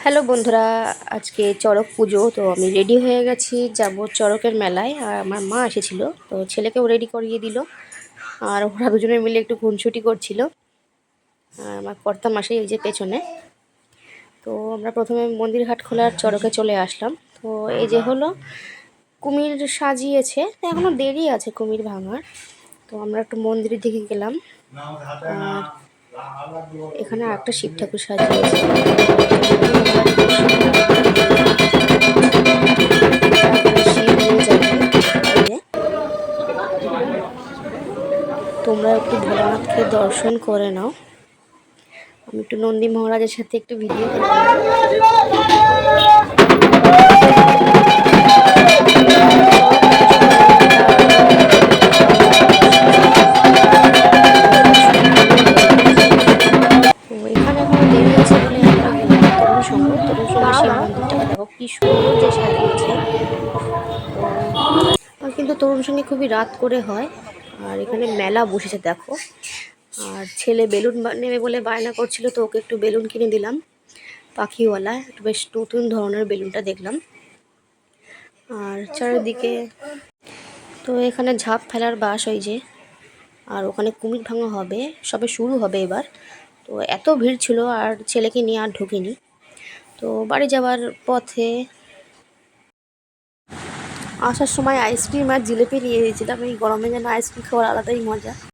Hello বন্ধুরা, আজকে চড়ক পুজো। তো আমি রেডি হয়ে গেছি, যাব চড়কের মেলায়। আর আমার মা এসেছিল, তো ছেলেকেও রেডি করিয়ে দিল। আর ওরা দুজনে মিলে একটু খুনসুটি করছিল। আর আমার কর্তা মাসি এই যে পেছনে। তো আমরা প্রথমে মন্দির ঘাট খোলার চড়কে চলে আসলাম। তো এই যে হলো কুমির সাজিয়েছে, এখনও দেরি আছে কুমির ভাঙার। তো আমরা একটু মন্দিরের দিকে গেলাম। আর এখানে একটা শিব ঠাকুর সাজিয়েছে। তোমরা একটু ভোলানাথকে দর্শন করে নাও। আমি একটু নন্দী মহারাজের সাথে একটু ভিডিও করলাম। এখানে এখন দেরি আছে বলে আমরা গেলাম তরুণ সংঘ শিব মন্দিরটাকে দেখো কি সুন্দর যে সাজিয়েছে। তো কিন্তু তরুণ সঙ্গে খুবই রাত করে হয়। আর এখানে মেলা বসেছে দেখো। আর ছেলে বেলুন নেবে বলে বায়না করছিল, তো ওকে একটু বেলুন কিনে দিলাম পাখিওয়ালা। একটু বেশ নতুন ধরনের বেলুনটা দেখলাম। আর চারিদিকে তো এখানে ঝাঁপ ফেলার বাস ওই যে। আর ওখানে কুমির ভাঙা হবে, সবে শুরু হবে এবার। তো এত ভিড় ছিল আর ছেলেকে নিয়ে আর ঢুকিনি। তো বাড়ি যাওয়ার পথে আসার সময় আইসক্রিম আর জিলিপি নিয়ে গিয়েছিলাম। এই গরমে যেন আইসক্রিম খাওয়ার আলাদাই মজা।